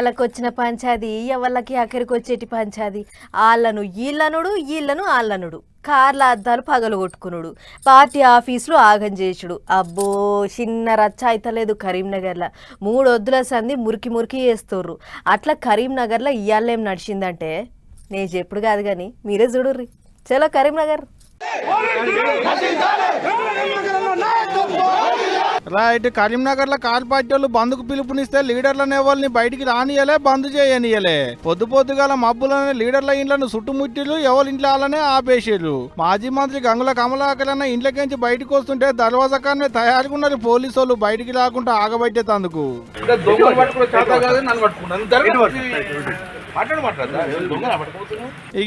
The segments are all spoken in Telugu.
ఎవళ్ళకి వచ్చిన పంచాది ఎవళ్ళకి ఆఖరికి వచ్చేటి పంచాది ఆళ్ళను ఈళ్ళనుడు ఈళ్ళను ఆళ్ళనుడు కార్ల అద్దాలు పగలు కొట్టుకునుడు పార్టీ ఆఫీసులు ఆగం చేసుడు అబ్బో చిన్న రచ్చ అయితలేదు కరీంనగర్లో 3 వద్దుల సంది మురికి మురికి చేస్తుర్రు అట్లా కరీంనగర్లో ఇయ్యాలేం నడిచిందంటే నేను చెప్పుడు కాదు కానీ మీరే చూడుర్రి చలో కరీంనగర్ రైట్. కరీంనగర్ లో కాల్ పార్టీ వాళ్ళు బంద్కు పిలుపునిస్తే లీడర్లనే వాళ్ళని బయటికి రానియలే, బంద్ చేయనియలే. పొద్దుగాల మబ్బులనే లీడర్ల ఇండ్లను చుట్టుముట్టిలు, ఎవరి ఇంట్లో వాళ్ళనే ఆపేసారు. మాజీ మంత్రి గంగుల కమలాకర్ అన్న ఇంట్లోకించి బయటకు వస్తుంటే దర్వాజకానే తయారుకున్నారు పోలీసు వాళ్ళు బయటికి రాకుండా ఆగబట్టేందుకు.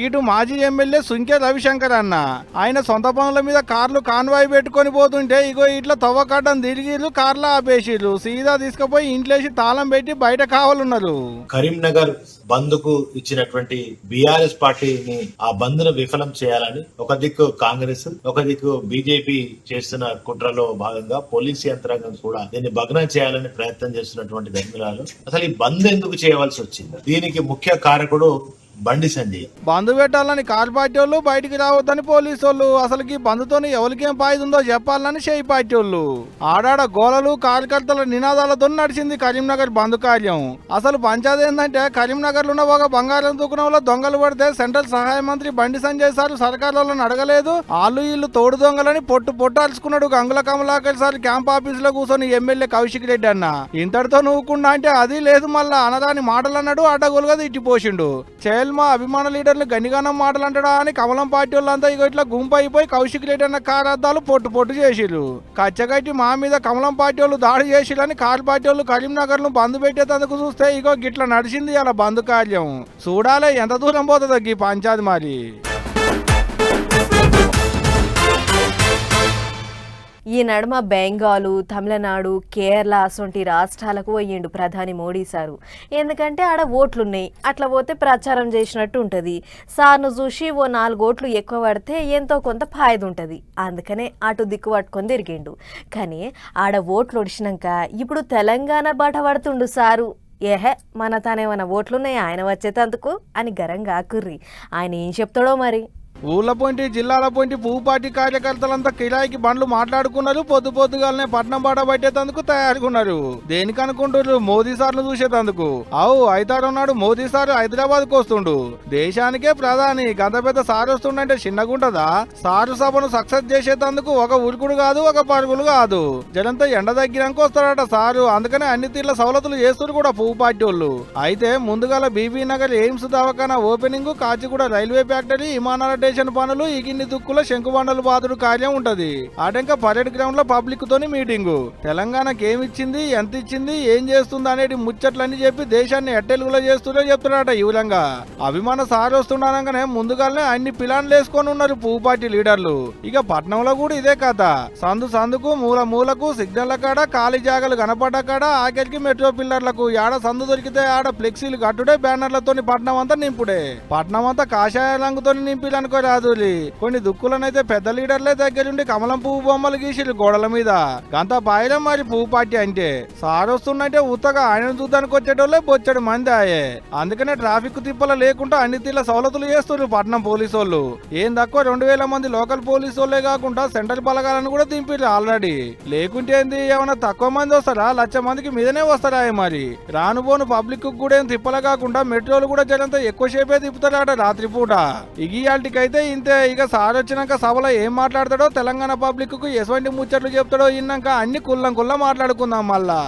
ఇటు మాజీ ఎమ్మెల్యే సుంకే రవిశంకర్ అన్న ఆయన సొంత పనుల మీద కార్లు కాన్వాయ్ పెట్టుకొని పోతుంటే ఇగో ఇట్లా తవ్వకడ్డం తిరిగిర్రు, కార్లు ఆపేసిర్రు. సీదా తీసుకుపోయి ఇంట్లోసి తాళం పెట్టి బయట కావాలన్నారు. కరీంనగర్ బంద్ కు ఇచ్చినటువంటి బీఆర్ఎస్ పార్టీని ఆ బంద్ ను విఫలం చేయాలని ఒక దిక్కు కాంగ్రెస్, ఒక దిక్కు బీజేపీ చేస్తున్న కుట్రలో భాగంగా పోలీస్ యంత్రాంగం కూడా దీన్ని భగ్నం చేయాలని ప్రయత్నం చేస్తున్నటువంటి ధర్మిలాలు అసలు ఈ బంద్ ఎందుకు చేయవలసి వచ్చింది? దీనికి ముఖ్య కారకుడు బండి సంజయ్. బంద్ పెట్టాలని కార్ పార్టీ వాళ్ళు, బయటికి రావద్దని పోలీసు వాళ్ళు. అసలుకి బంద్తోని ఎవరికేం పాయిదుందో చెప్పాలని షేయి పార్టీ వాళ్ళు. ఆడాడ గోలలు కార్యకర్తల నినాదాలతో నడిచింది కరీంనగర్ బంద్ కార్యం. అసలు పంచాయతీ ఏంటంటే కరీంనగర్ లో ఉన్న ఒక బంగారం దుకాణంలో దొంగలు పడితే సెంట్రల్ సహాయ మంత్రి బండి సంజయ్ సార్ సర్కారులను అడగలేదు, వాళ్ళు వీళ్ళు తోడు దొంగలని పొట్టు అరుచుకున్నాడు. Gangula Kamalakar sir camp office లో కూర్చొని ఎమ్మెల్యే కౌశిక్ రెడ్డి అన్న ఇంతటితో నువ్వుకుండా అంటే అది లేదు, మళ్ళా అనరాని మాటలు అన్నాడు, అడ్డగోలుగా తిట్టిపోసిండు. మా అభిమాన లీడర్లు గనిగానం మాటలు అంటాడా అని కమలం పార్టీ వాళ్ళంతా ఇగో ఇట్లా గుంపు అయిపోయి కౌశిక్ రెడ్డి అన్న కారద్దాలు పొట్టు చేసిరు. కచ్చగట్టి మా మీద కమలం పార్టీ వాళ్ళు దాడి చేసిరని కార్ పార్టీ వాళ్ళు కరీంనగర్ ను బంద్ పెట్టేందుకు చూస్తే ఇగో గిట్లా నడిచింది అలా బంద్ కార్యం. చూడాలే ఎంత దూరం పోతుందో ఈ పంచాయతీ మరి. ఈ నడుమ బెంగాలు, తమిళనాడు, కేరళ అసొంటి రాష్ట్రాలకు పోయిండు ప్రధాని మోడీ సారు. ఎందుకంటే ఆడ ఓట్లున్నాయి, అట్లా పోతే ప్రచారం చేసినట్టు ఉంటుంది. సార్ను చూసి ఓ 4 ఓట్లు ఎక్కువ పడితే ఎంతో కొంత ఫాయిదా ఉంటుంది. అందుకనే అటు దిక్కు పట్టుకొని తిరిగిండు. కానీ ఆడ ఓట్లు ఒడిచినాక ఇప్పుడు తెలంగాణ బాట పడుతుండు సారు. ఏహే మన తానేమన్నా ఓట్లున్నాయి ఆయన వచ్చేటందుకు అని గరంగా ఆకుర్రి. ఆయన ఏం చెప్తాడో మరి. ఊళ్ళ పోయింటి జిల్లాల పోయింటి పువ్వు పార్టీ కార్యకర్తలంతా కిరాయికి బండ్లు మాట్లాడుకున్నారు. పొద్దుగాలనే పట్నం బాట పట్టేందుకు తయారుకున్నారు. దేనికి అనుకుంటారు? మోదీ సార్ను చూసేందుకు. అయితాడున్నాడు మోదీ సార్ హైదరాబాద్ కు వస్తుండు. దేశానికే ప్రధాని గంత పెద్ద సార్ వస్తుండంటే చిన్నగుంటదా? సారు సభను సక్సెస్ చేసేందుకు ఒక ఉరుకుడు కాదు, ఒక పరుగులు కాదు, జనంతా ఎండ దగ్గరకు వస్తారట సారు. అందుకనే అన్ని తీర్ల సవలతులు చేస్తారు కూడా పువ్వు పార్టీ వాళ్ళు. అయితే ముందుగాల బీబీ నగర్ ఎయిమ్స్ దవాఖానా ఓపెనింగ్, కాచిగూడ రైల్వే ఫ్యాక్టరీ, విమానాల పనులు, ఇగిన్ని దుక్కుల శంకుబండలు బాదుడు కార్యం ఉంటది. ఆటంక పరేడ్ గ్రౌండ్ లో పబ్లిక్ తోని మీటింగు. తెలంగాణకి ఏమిచ్చింది, ఎంత ఇచ్చింది, ఏం చేస్తుంది అనేది ముచ్చట్లన్నీ చెప్పి దేశాన్ని ఎట్టెలుగులో చేస్తుందో చెప్తున్నారట ఈ విధంగా. అభిమాన సార్ వస్తుండగానే ముందుగానే అన్ని ప్లాన్లు వేసుకొని ఉన్నారు పువ్వు పార్టీ లీడర్లు. ఇక పట్నంలో కూడా ఇదే కథ. సందుకు మూలకు సిగ్నల్ కాడ, ఖాళీ జాగలు కనపడ్డ కాడ, ఆఖరికి మెట్రో పిల్లర్లకు యాడ సందు దొరికితే ఆడ ఫ్లెక్సీలు కట్టుడే, బ్యానర్లతోని పట్నం అంతా నింపుడే. పట్నం అంతా కాషాయ రంగుతో నింపిలనుకో రాదులి. కొన్ని దుక్కులనైతే పెద్ద లీడర్లే దగ్గరుండి కమలం పువ్వు బొమ్మలు గీసిరు గోడల మీద. గంత పాయడం మరి పువ్వు పార్టీ అంటే. సార్ వస్తుందంటే ఉత్తగా ఆయన చూద్దానికి వచ్చేటోళ్ళే బొచ్చడు మంది ఆయే. అందుకనే ట్రాఫిక్ తిప్పల లేకుండా అన్ని తీర్ల సవలతులు చేస్తున్నారు పట్నం పోలీసు వాళ్ళు. ఏం తక్కువ 2000 మంది లోకల్ పోలీసు వాళ్ళే కాకుండా సెంట్రల్ బలగాలను కూడా దింపిరు ఆల్రెడీ. లేకుంటే ఏంది, ఏమన్నా తక్కువ మంది వస్తారా? 1,00,000 మందికి మీదనే వస్తారా మరి. రానుబోను పబ్లిక్ కూడా ఏం తిప్పల కాకుండా మెట్రోలు కూడా జనంతా ఎక్కువసేపే తిప్పుతారట రాత్రి పూట. ఇగియాల్టికైతే ఇంతే. ఇక సార్ వచ్చినాక సభలో ఏం మాట్లాడతాడో, తెలంగాణ పబ్లిక్ కు ఎటువంటి ముచ్చట్లు చెప్తాడో ఇన్నాక అన్ని కుల్లం మాట్లాడుకుందాం మళ్ళా.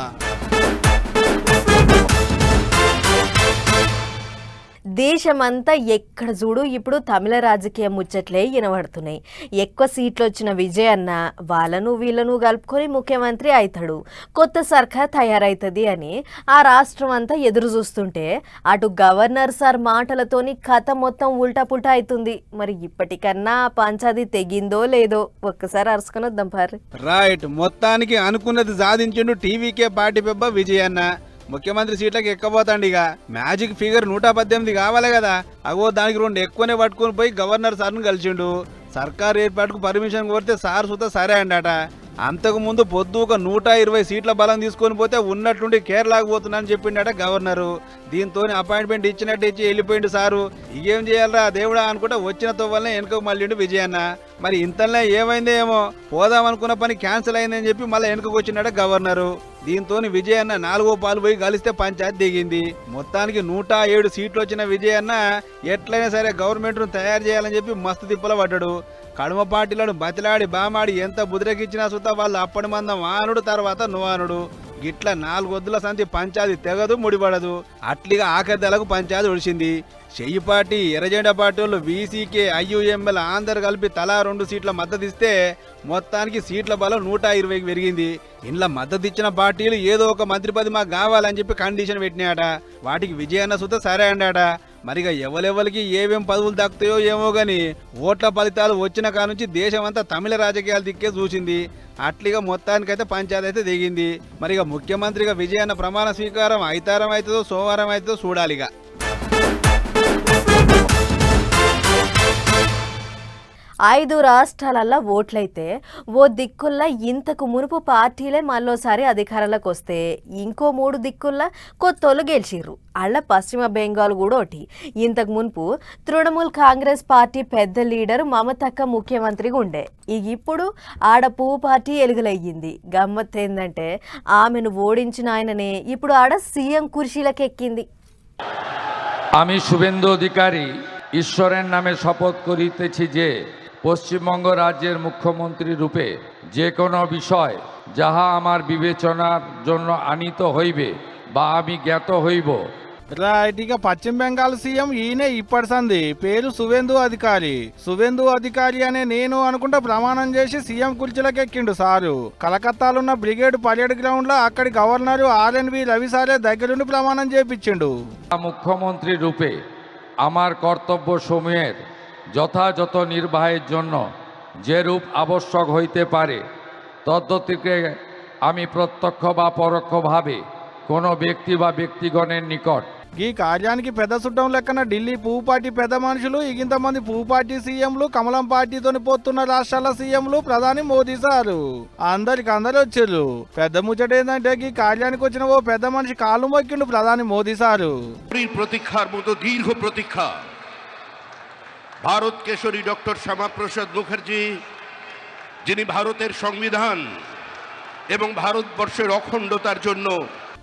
దేశమంతా ఎక్కడ చూడు ఇప్పుడు తమిళ రాజకీయ ముచ్చట్లే వినబడుతున్నాయి. ఎక్కువ సీట్లు వచ్చిన విజయ్ అన్న వాళ్ళను వీళ్ళను కలుపుకొని ముఖ్యమంత్రి అవుతాడు, కొత్త సర్కార్ తయారైతుంది అని ఆ రాష్ట్రం అంతా ఎదురు చూస్తుంటే అటు గవర్నర్ సార్ మాటలతోని కథ మొత్తం ఉల్టా పుల్టా అవుతుంది. మరి ఇప్పటికన్నా పంచాది తెగిందో లేదో ఒక్కసారి అరుసుకొని వద్దాం పారి. రైట్, మొత్తానికి అనుకున్నది సాధించిండు టీవీకే పార్టీ పెబ్బ విజయ్ అన్న. ముఖ్యమంత్రి సీట్లకు ఎక్కబోతాండి. ఇక మ్యాజిక్ ఫిగర్ 118 కావాలి కదా. అగో దానికి 2 ఎక్కువనే పట్టుకుని పోయి గవర్నర్ సార్ను కలిసిండు. సర్కార్ ఏర్పాటుకు పర్మిషన్ కోరితే సార్ సుత సరే అండట. అంతకు ముందు పొద్దు ఒక 120 సీట్ల బలం తీసుకొని పోతే ఉన్నట్టుండి కేరళకు పోతున్నా అని చెప్పిండట గవర్నరు. దీంతో అపాయింట్మెంట్ ఇచ్చినట్టు ఇచ్చి వెళ్ళిపోయిండు సారు. ఇకేం చేయాలరా దేవుడా అనుకుంటే వచ్చిన తోవల్లనే వెనుకకు మళ్ళీండు విజయన్న. మరి ఇంతలో ఏమైందో ఏమో, పోదాం అనుకున్న పని క్యాన్సిల్ అయిందని చెప్పి మళ్ళీ వెనుకకు వచ్చినట గవర్నరు. దీంతో విజయన్న 4వ పాలు పోయి కలిస్తే పంచాయతీ దిగింది. మొత్తానికి 107 సీట్లు వచ్చిన విజయన్న ఎట్లయినా సరే గవర్నమెంట్ ను తయారు చేయాలని చెప్పి మస్తు తిప్పల పడ్డాడు. కడుమ పార్టీలను బతిలాడి బామాడి ఎంత బుదిరకిచ్చినా సుతా వాళ్ళు అప్పటి మందం ఆనుడు తర్వాత నువ్వానుడు. గిట్ల 4 వద్దుల సంతి పంచాయతీ తెగదు ముడిపడదు. అట్లిగా ఆఖరిదలకు పంచాయతీ ఒడిచింది. చెయ్యి పార్టీ ఎర్రజెండా పార్టీ వాళ్ళు వీసీకే ఐయుఎంఎల్ అందరు కలిపి తలా 2 సీట్ల మద్దతు ఇస్తే మొత్తానికి సీట్ల బలం 120కి పెరిగింది. ఇంట్లో మద్దతు ఇచ్చిన పార్టీలు ఏదో ఒక మంత్రి పది మాకు కావాలని చెప్పి కండిషన్ పెట్టినాయట. వాటికి విజయన్న సుత సరే అన్నాడ. మరిగా ఎవరెవరికి ఏమేం పదవులు దక్కుతాయో ఏమో గాని ఓట్ల ఫలితాలు వచ్చిన కానుంచి దేశమంతా తమిళ రాజకీయాలు దిక్కే చూసింది. అట్లిగా మొత్తానికైతే పంచాయతీ అయితే దిగింది. మరిగా ముఖ్యమంత్రిగా విజయన్న ప్రమాణ స్వీకారం ఐతారం అవుతుందో సోమవారం అవుతుందో చూడాలిగా. 5 రాష్ట్రాలల్లో ఓట్లయితే ఓ దిక్కుల్లా ఇంతకు మునుపు పార్టీలే మళ్ళోసారి అధికారంలోకి వస్తే ఇంకో 3 దిక్కుల్లా కొత్తోళ్ళు గెలిచిర్రు. అళ్ళ పశ్చిమ బెంగాల్ కూడా ఒకటి. ఇంతకు మునుపు తృణమూల్ కాంగ్రెస్ పార్టీ పెద్ద లీడర్ మమతక్క ముఖ్యమంత్రిగా ఉండే. ఇప్పుడు ఆడ పువ్వు పార్టీ ఎలుగులయ్యింది. గమ్మత్ ఏందంటే ఆమెను ఓడించిన ఆయననే ఇప్పుడు ఆడ సీఎం కుర్చీలకు ఎక్కింది. আমি শুভেন্দু অধিকারী ঈশ্বরের নামে শপথ করিতেছি যে পশ্চিমবঙ্গ রাজ্যের মুখ্যমন্ত্রী রূপে যে কোনো বিষয় যাহা আমার বিবেচনার জন্য আনিত হইবে বা আমি জ্ঞাত হইব। రైట్, ఇక పశ్చిమ బెంగాల్ సీఎం ఈయనే ఇప్పటి సంది. పేరు సువేందు అధికారి. సువేందు అధికారి అనే నేను అనుకుంటా ప్రమాణం చేసి సీఎం కుర్చీలకు ఎక్కిండు సారు. కలకత్తాలున్న బ్రిగేడ్ పరేడ్ గ్రౌండ్ లో అక్కడి గవర్నర్ ఆర్ఎన్వి రవి సారే దగ్గరుండి ప్రమాణం చేపించిండు. মুখ্যমন্ত্রী রূপে আমার কর্তব্য সমূহের যথাযথ নির্বাহের জন্য যে রূপ আবশ্যক হইতে পারে তদ্গতিকে আমি প্রত্যক্ষ বা পরোক্ষভাবে কোনো ব্যক্তি বা ব্যক্তিগণের নিকট ఈ కార్యానికి పెద్ద చుట్టం లెక్కన ఢిల్లీ పువ్వు పార్టీ పెద్ద మనుషులు, ఇంతమంది పువ్వు పార్టీ సీఎంలు, కమలం పార్టీతోని పోతున్న రాష్ట్రాల సీఎంలు, ప్రధాని మోదీ సారు అందరికి అందరు వచ్చారు. పెద్ద ముచ్చట ఏంటంటే ఈ కార్యానికి వచ్చిన ఓ పెద్ద మనిషి కాళ్ళు మొక్కిండు ప్రధాని మోదీ సారు. প্রতীক্ষার মতো দীর্ঘ প্রতীক্ষা ভারত কেশরী ডক্টর শ্যামাপ্রসাদ মুখার্জি, যিনি ভারতের সংবিধান এবং ভারতবর্ষের অখণ্ডতার জন্য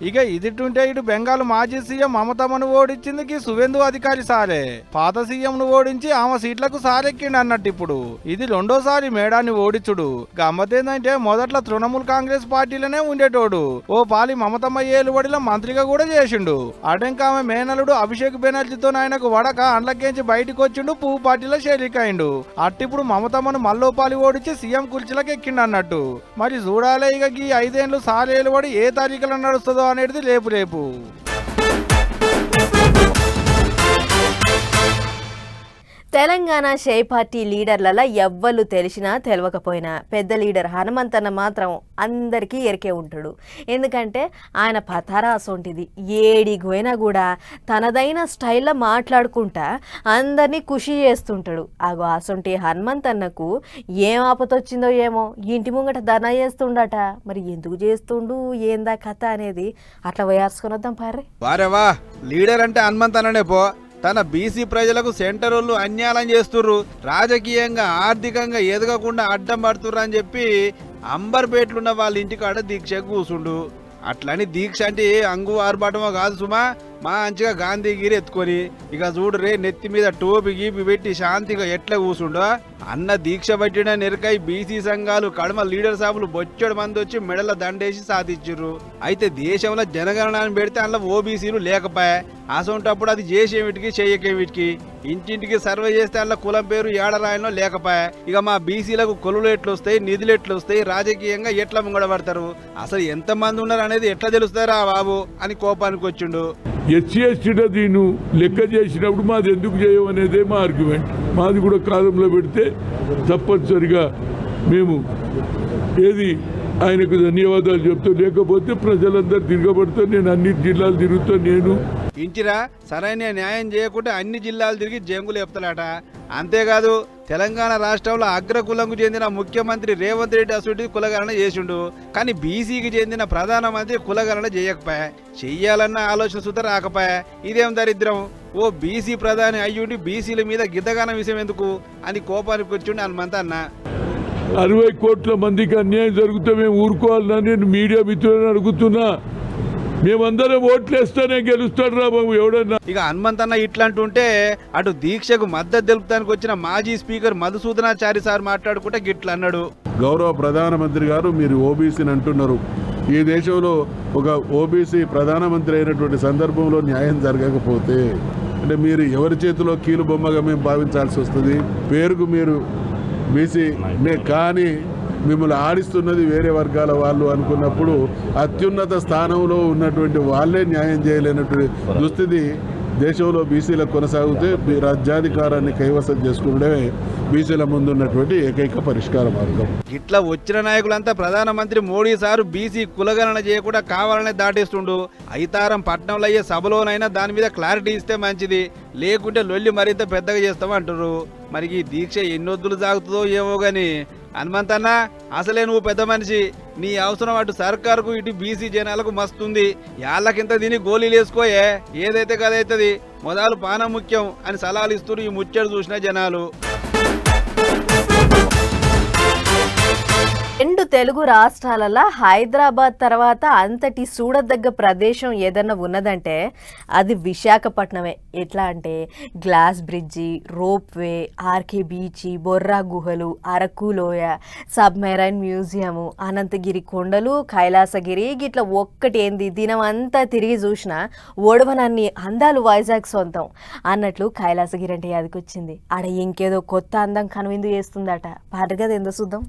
ఇక ఇదిటుంటే ఇటు బెంగాల్ మాజీ సీఎం మమతమ్మను ఓడించింది సువేందు అధికారి సారే. పాత సీఎం ను ఓడించి ఆమె సీట్లకు సారెక్కిండి అన్నట్టు. ఇప్పుడు ఇది 2వసారి మేడాన్ని ఓడించుడు. గమ్మతేందంటే మొదట్లో తృణమూల్ కాంగ్రెస్ పార్టీలోనే ఉండేటోడు. ఓ పాలి మమతమ్మ ఏలుబడిలో మంత్రిగా కూడా చేసిండు. అటెంక ఆమె మేనలుడు అభిషేక్ బెనర్జీతో ఆయనకు వడక అండ్లకేంచి బయటకు వచ్చిండు, పువ్వు పార్టీలో షేరికైండు. అట్టిప్పుడు మమతమ్మను మల్లో పాలి ఓడించి సీఎం కుర్చీలకు ఎక్కిండు అన్నట్టు. మరి చూడాలే ఇక ఈ 5 ఏళ్ళు సార్ ఏలుబడి ఏ తారీఖులో నడుస్తుందో అనేది రేపు. తెలంగాణ షే పార్టీ లీడర్లలో ఎవ్వరు తెలిసినా తెలవకపోయినా పెద్ద లీడర్ హనుమంతన్న మాత్రం అందరికీ ఎరికే ఉంటాడు. ఎందుకంటే ఆయన పతారా అసొంటిది. ఏడిపోయినా కూడా తనదైన స్టైల్లో మాట్లాడుకుంటా అందరినీ ఖుషి చేస్తుంటాడు. అగో అసొంటి హనుమంతన్నకు ఏం ఆపతొచ్చిందో ఏమో, ఇంటి ముంగట ధర్నా చేస్తుండట. మరి ఎందుకు చేస్తుండు, ఏందా కథ అనేది అట్లా వేయార్చుకొని వద్దాం పారే. వారేవా, లీడర్ అంటే హనుమంతన్ననే పో. తన బీసీ ప్రజలకు సెంటరోళ్ళు అన్యాయం చేస్తుర్రు, రాజకీయంగా ఆర్థికంగా ఎదగకుండా అడ్డం పడుతుర్రు అని చెప్పి అంబర్పేటలున్న వాళ్ళ ఇంటికాడ దీక్ష కూసుండు. అట్లని దీక్ష అంటే అంగు ఆర్భాటమో కాదు సుమా, మంచిగా గాంధీగిరి ఎత్తుకొని ఇక చూడు రే నెత్తి మీద టోపి గీపి పెట్టి శాంతిగా ఎట్లా కూసుండో అన్న దీక్ష పట్టిన నిరకై బీసీ సంఘాలు కడమ లీడర్ సాబులు బొచ్చడు మంది వచ్చి మెడల దండేసి సాధించారు. అయితే దేశంలో జనగణనాన్ని పెడితే అందులో ఓబీసీలు లేకపోయా. అసొంటప్పుడు అది చేసేమిటికి చెయ్యకేమిటికి, ఇంటింటికి సర్వే చేస్తే అందులో కులం పేరు ఏడరాయనో లేకపోయా. ఇక మా బీసీలకు కొలువులు ఎట్లొస్తాయి, నిధులు ఎట్లొస్తాయి, రాజకీయంగా ఎట్లా ముంగడబడతారు, అసలు ఎంతమంది ఉన్నారు అనేది ఎట్లా తెలుస్తారా బాబు అని కోపానికి వచ్చిండు. ఎస్సీ ఎస్టీలో దీన్ని లెక్క చేసినప్పుడు మాది ఎందుకు చేయమనేదే మా ఆర్గ్యుమెంట్. మాది కూడా కాలంలో పెడితే తప్పనిసరిగా మేము ఏది ఆయనకు ధన్యవాదాలు చెప్తూ, లేకపోతే ప్రజలందరూ తిరగబడుతూ నేను అన్ని జిల్లాలు తిరుగుతూ నేను ఇంటిరా సరైన న్యాయం చేయకుంటే అన్ని జిల్లాలు తిరిగి జంగులు చెప్తాడట. అంతేకాదు తెలంగాణ రాష్ట్రంలో అగ్రకులంకు చెందిన ముఖ్యమంత్రి రేవంత్ రెడ్డి అసలు కులగణన చేసిండు. కానీ బీసీకి చెందిన ప్రధానమంత్రి కులగణన చేయకపోయా, చెయ్యాలన్న ఆలోచన సుత రాకపోయా. ఇదేం దరిద్రం, ఓ బీసీ ప్రధాని అయ్యుండి బీసీల మీద గిద్దగాన విషయం ఎందుకు అని కోపానికి వచ్చిండు హనుమంత అన్న. 60 కోట్ల మందికి అన్యాయం జరిగితే మేము ఊరుకోవాలని నేను మీడియా మిత్రులను అడుగుతున్నా. మేమందరం ఓట్లేస్తేనే గెలుస్తాడు రా బాబు ఎవడన్నా. ఇక హనుమంతన్న ఇట్లాంటుంటే అటు దీక్షకు మద్దతు తెలుపుతానికి వచ్చిన మాజీ స్పీకర్ మధుసూదనాచారి సార్ మాట్లాడుకుంటే గిట్ల అన్నాడు. గౌరవ ప్రధానమంత్రి గారు మీరు ఓబీసీని అంటున్నారు. ఈ దేశంలో ఒక ఓబీసీ ప్రధానమంత్రి అయినటువంటి సందర్భంలో న్యాయం జరగకపోతే అంటే మీరు ఎవరి చేతిలో కీలు బొమ్మగా మేము భావించాల్సి వస్తుంది. పేరుకు మీరు బీసీ కానీ మిమ్మల్ని ఆడిస్తున్నది వేరే వర్గాల వాళ్ళు అనుకున్నప్పుడు అత్యున్నత స్థానంలో ఉన్నటువంటి వాళ్ళే న్యాయం చేయలేనటువంటి దుస్థితి దేశంలో బీసీలకు కొనసాగితే రాజ్యాధికారాన్ని కైవసం చేసుకునే బీసీల ముందున్నటువంటి ఏకైక పరిష్కార మార్గం. ఇట్లా వచ్చిన నాయకులంతా ప్రధానమంత్రి మోడీ సారు బీసీ కులగణన చేయకుండా కావాలనే దాటేస్తుండు. అయితారం పట్నంలో అయ్యే సభలోనైనా దాని మీద క్లారిటీ ఇస్తే మంచిది, లేకుంటే లొల్లి మరింత పెద్దగా చేస్తామంటారు. మరి ఈ దీక్ష ఎన్నొద్దులు సాగుతుందో ఏమో గాని హనుమంతన్న అసలే నువ్వు పెద్ద మనిషి, నీ అవసరం అటు సర్కారుకు ఇటు బీసీ జనాలకు మస్తుంది. యాళ్ళకింత దీని గోళీలు వేసుకోయే, ఏదైతే కదైతుంది, మొదలు పానం ముఖ్యం అని సలహాలు ఇస్తూ ఈ ముచ్చడు చూసిన జనాలు. రెండు తెలుగు రాష్ట్రాలలో హైదరాబాద్ తర్వాత అంతటి చూడదగ్గ ప్రదేశం ఏదన్నా ఉన్నదంటే అది విశాఖపట్నమే. ఎట్లా అంటే glass bridge, ropeway, RK beach, Borra గుహలు, అరకు లోయ, సబ్మెరైన్ మ్యూజియము, అనంతగిరి కొండలు, కైలాసగిరి, గిట్లా ఒక్కటి ఏంది దినం అంతా తిరిగి చూసినా ఓడవనన్ని అందాలు వైజాగ్ సొంతం అన్నట్లు కైలాసగిరి అంటే యాదికొచ్చింది. ఆడ ఇంకేదో కొత్త అందం కనువిందు చేస్తుందట. పాటగది ఎందో చూద్దాం.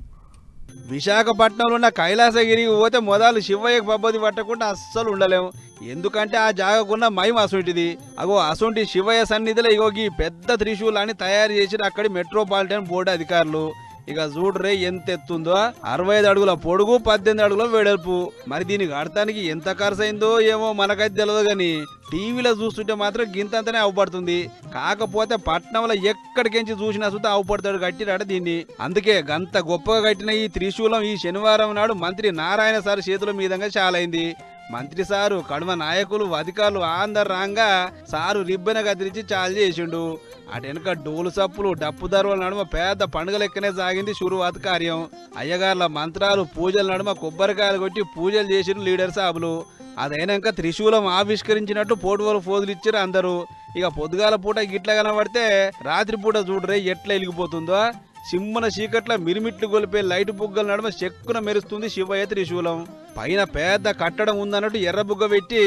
విశాఖపట్నంలో ఉన్న కైలాసగిరికి పోతే మొదలు శివయ్యకు పబ్బది పట్టకుండా అస్సలు ఉండలేము. ఎందుకంటే ఆ జాగకున్న మహిమ అసొంటిది. అగో అసొంటి శివయ్య సన్నిధిలో ఇగోగి పెద్ద త్రిశూలాన్ని తయారు చేసిన అక్కడి మెట్రోపాలిటన్ బోర్డు అధికారులు. ఇక చూడరే ఎంత ఎత్తుందో, 65 అడుగుల పొడుగు, 18 అడుగుల వెడల్పు. మరి దీనికి కడతానికి ఎంత ఖర్చు అయిందో ఏమో మనకైతే తెలియదు కానీ టీవీలో చూస్తుంటే మాత్రం గింతంతనే అవపడుతుంది. కాకపోతే పట్నంలో ఎక్కడికించి చూసినా చూస్తే అవపడతాడు కట్టిరాట దీన్ని. అందుకే గంత గొప్పగా కట్టిన ఈ త్రిశూలం ఈ శనివారం నాడు మంత్రి నారాయణ సార్ చేతుల మీదంగా చాలైంది. మంత్రి సారు కడుమ నాయకులు అధికారులు అందరు రాంగా సారు రిబ్బెన కత్తిరించి చాలు చేసిండు. అటెనక డోలు సప్పులు డప్పు దర్వల నడుమ పెద్ద పండుగ లెక్కనే సాగింది శురువాత్ కార్యం. అయ్యగార్ల మంత్రాలు పూజల నడుమ కొబ్బరికాయలు కొట్టి పూజలు చేసిన లీడర్ సాబులు. అదైనాక త్రిశూలం ఆవిష్కరించినట్టు పోటువలు ఫోజులు ఇచ్చారు అందరూ. ఇక పొద్దుగాల పూట గిట్ల కనబడితే రాత్రి పూట చూడరే ఎట్లా వెలిగిపోతుందో. సింహన చీకట్ల మిరిమిట్లు గొలిపే లైట్ బుగ్గల నడుమ చెక్కున మెరుస్తుంది శివయ్య త్రిశూలం. పైన పెద్ద కట్టడం ఉందన్నట్టు ఎర్ర బుగ్గ పెట్టి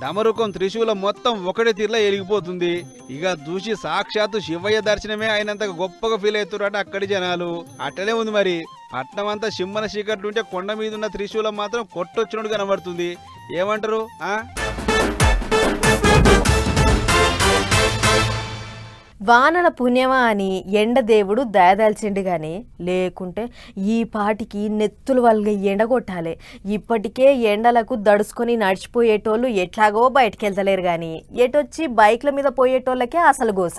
డమరుకం త్రిశూలం మొత్తం ఒకటే తీరులో ఎలిగిపోతుంది. ఇక చూసి సాక్షాత్తు శివయ్య దర్శనమే అయినంత గొప్పగా ఫీల్ అవుతున్నట్టు అక్కడి జనాలు. అట్టనే ఉంది మరి. పట్నం అంతా సింహన చీకట్లు ఉంటే కొండ మీద ఉన్న త్రిశూలం మాత్రం కొట్టొచ్చినట్టు కనబడుతుంది. ఏమంటారు? వానల పుణ్యమా అని ఎండదేవుడు దయదాల్చిండు గాని లేకుంటే ఈ పాటికి నెత్తులు వల్గ ఎండగొట్టాలి. ఇప్పటికే ఎండలకు దడుచుకొని నడిచిపోయేటోళ్ళు ఎట్లాగో బయటకెళ్తలేరు కానీ ఎటొచ్చి బైక్ల మీద పోయేటోళ్ళకే అసలు గోస.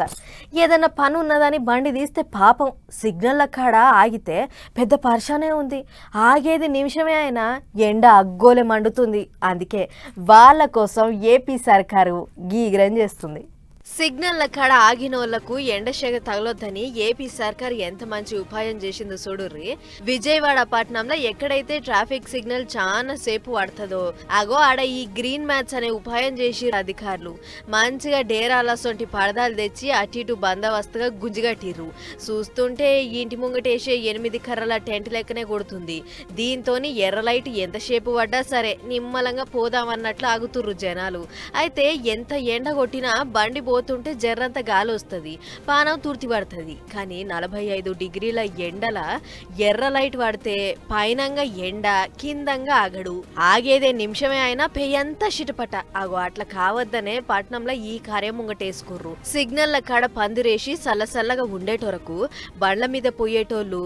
ఏదన్నా పని ఉన్నదని బండి తీస్తే పాపం సిగ్నల్ల కాడ ఆగితే పెద్ద పర్షానే ఉంది. ఆగేది నిమిషమే అయినా ఎండ అగ్గోలే మండుతుంది. అందుకే వాళ్ళ కోసం ఏపీ సర్కారు గీగ్రం చేస్తుంది. సిగ్నల్ల కాడ ఆగిన వాళ్లకు ఎండశేగ తగలొద్దని ఏపీ సర్కార్ ఎంత మంచి ఉపాయం చేసిందో చూడుర్రి. విజయవాడ పట్టణంలో ఎక్కడైతే ట్రాఫిక్ సిగ్నల్ చాలా సేపు పడుతుందో అగో ఆడ ఈ గ్రీన్ మ్యాచ్ అనే ఉపాయం చేసి అధికారులు మంచిగా డేరాల సొంటి పరదాలు తెచ్చి అటు ఇటు బందోబస్తుగా గుంజిగట్టిర్రు. చూస్తుంటే ఇంటి ముంగటేసే 8 కర్రల టెంట్ లెక్కనే కొడుతుంది. దీంతోని ఎర్ర లైట్ ఎంతసేపు పడ్డా సరే నిమ్మలంగా పోదామన్నట్లు ఆగుతుర్రు జనాలు. అయితే ఎంత ఎండ కొట్టినా బండి పోతుంటే జర్రంత గాలి వస్తుంది, పానం తుర్తి పడుతుంది. కానీ 45 డిగ్రీల ఎండల ఎర్ర లైట్ పడితే పైనంగా ఎండ కిందంగా ఆగడు. ఆగేదే నిమిషమే అయినా పెయ్యంతా చిటపట. అగో అట్లా కావద్దనే పట్నంలో ఈ కార్యం ముంగటేసుకుర్రు. సిగ్నల్ల కాడ పందిరేసి సల్లసల్లగా ఉండేటోరకు బండ్ల మీద పోయేటోళ్ళు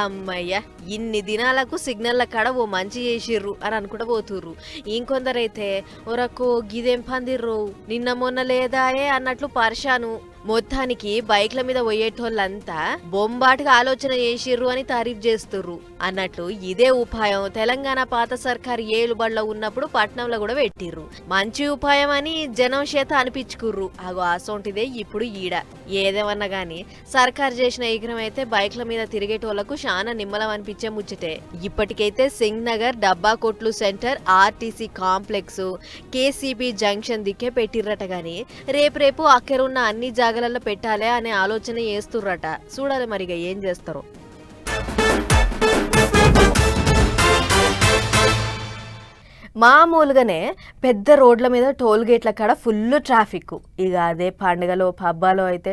అమ్మయ్య ఇన్ని దినాలకు సిగ్నల్ల కాడ ఓ మంచి చేసిర్రు అని అనుకుంటా పోతుర్రు. ఇంకొందరైతే ఒరకో గిదేం పందిర్రు నిన్న మొన్న లేదాయే అన్నట్లు పర్షాను మొత్తానికి బైక్ల మీద పోయేటోళ్ళంతా బొంబాటుగా ఆలోచన చేసిర్రు అని తారీఫ్ చేస్తుర్రు అన్నట్లు ఇదే ఉపాయం తెలంగాణ పాత సర్కారు ఏలుబడిలో ఉన్నప్పుడు పట్నంలో కూడా పెట్టిర్రు. మంచి ఉపాయం అని జనం చేత అనిపించుకుర్రు. అగో అసొంటిదే ఇప్పుడు ఈడ. ఏదేమన్నా గాని సర్కారు చేసిన ఈగ్రం అయితే బైక్ల మీద తిరిగేటోళ్లకు చాలా నిమ్మలం అనిపించే ముచ్చటే. ఇప్పటికైతే సింగ్ నగర్ డబ్బా కొట్లు centre, RTC complex, KCB junction దిక్కే పెట్టిర్రట గాని రేపు అక్కరున్న అన్ని జాగాలలో పెట్టాలి అనే ఆలోచన చేస్తుర్రట. చూడాలి మరిగా ఏం చేస్తారో. మామూలుగానే పెద్ద రోడ్ల మీద టోల్ గేట్ల కాడ ఫుల్ ట్రాఫిక్. ఇక అదే పండుగలో పబ్బాలో అయితే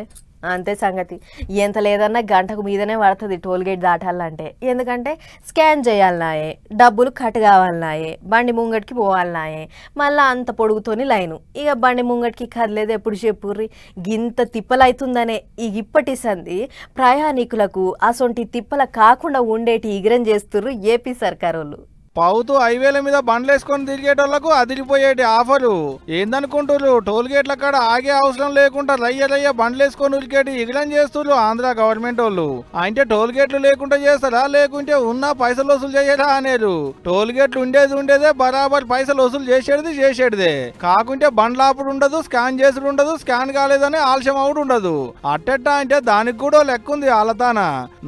అంతే సంగతి. ఎంత లేదన్నా గంటకు మీదనే పడుతుంది టోల్ గేట్ దాటాలంటే. ఎందుకంటే స్కాన్ చేయాలన్నాయే, డబ్బులు కట్ కావాలన్నాయే, బండి ముంగటికి పోవాలన్నాయే, మళ్ళీ అంత పొడుగుతోని లైను. ఇక బండి ముంగటికి కదలేదు ఎప్పుడు చెప్పుర్రి. గింత తిప్పలైతుందనే ఇక ఇప్పటి సంది ప్రయాణికులకు అసొంటి తిప్పల కాకుండా ఉండేటి ఇగ్రం చేస్తుర్రు ఏపీ సర్కారోళ్ళు. పౌతూ హైవేల మీద బండ్లేసుకొని తిరిగేటోళ్లకు అదిరిపోయేటి ఆఫరు. ఏందనుకుంటున్నారు, టోల్ గేట్ల కాడ ఆగే అవసరం లేకుండా రయ్య బండ్లేసుకొని ఉరికేటి ఇగలం చేస్తున్నారు ఆంధ్ర గవర్నమెంట్ వాళ్ళు. అంటే టోల్ గేట్లు లేకుండా చేస్తారా, లేకుంటే ఉన్న పైసలు వసూలు చేయరా అనేది. టోల్ గేట్లు ఉండేదే బరాబర్ పైసలు వసూలు చేసేటిదే. కాకుంటే బండ్లాపుడు ఉండదు, స్కాన్ చేసుడు ఉండదు, స్కాన్ కాలేదని ఆలస్యం అవుడు ఉండదు. అట్టెట్టా అంటే దానికి కూడా లెక్క ఉంది. ఆలతాన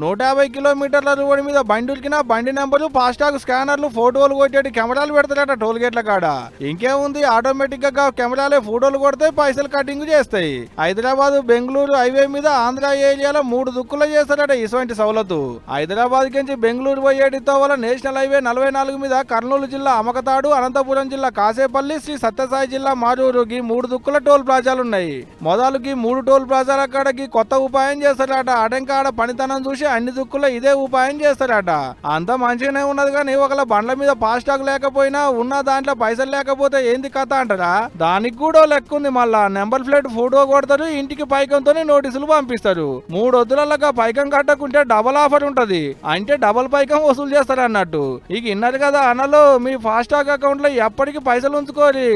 150 కిలోమీటర్ల రోడ్డు మీద బండి ఉరికినా బండి నెంబరు, ఫాస్టాగ్ స్కానర్లు, ఫోటోలు కొట్టేటి కెమెరాలు పెడతారట టోల్ గేట్ల కాడ. ఇంకేముంది, ఆటోమేటిక్ గా కెమెరాలే ఫోటోలు కొడితే పైసలు కటింగ్ చేస్తాయి. హైదరాబాద్ బెంగళూరు హైవే మీద ఆంధ్ర ఏరియాలో 3 దుక్కులు చేస్తారట ఇటువంటి సౌలతు. హైదరాబాద్ నుంచి బెంగళూరు పోయేటితో వల్ల నేషనల్ హైవే 44 మీద కర్నూలు జిల్లా అమకతాడు, అనంతపురం జిల్లా కాసేపల్లి, శ్రీ సత్యసాయి జిల్లా మారూరుకి 3 దుక్కుల టోల్ ప్లాజాలున్నాయి. మొదలుకి 3 టోల్ ప్లాజాల కాడకి కొత్త ఉపాయం చేస్తారట. అడంకాడ పనితనం చూసి అన్ని దుక్కుల్లో ఇదే ఉపాయం చేస్తారట. అంత మంచిగానే ఉన్నది కానీ ఒకళ్ళ బండ్ల మీద ఫాస్టాగ్ లేకపోయినా ఉన్న దాంట్లో పైసలు లేకపోతే ఏంది కథ అంటారా? దానికి కూడా లెక్క ఉంది. మళ్ళా నెంబర్ ప్లేట్ ఫోటో కొడతారు, ఇంటికి పైకంతో నోటీసులు పంపిస్తారు. 3 వద్దులగా పైకం కట్టకుంటే డబల్ ఆఫర్ ఉంటది. అంటే డబల్ పైకం వసూలు చేస్తారు అన్నట్టు. ఇక ఇన్నారు కదా అన్నలో, మీ ఫాస్టాగ్ అకౌంట్ లో ఎప్పటికీ పైసలు ఉంచుకోరి.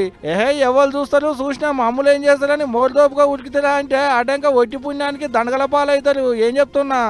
ఎవరు చూస్తారు, చూసినా మామూలు ఏం చేస్తారని మోర్దోపుగా ఉడికితారా అంటే అడంక ఒట్టి పుణ్యానికి దండగల పాలవుతారు. ఏం చెప్తున్నా.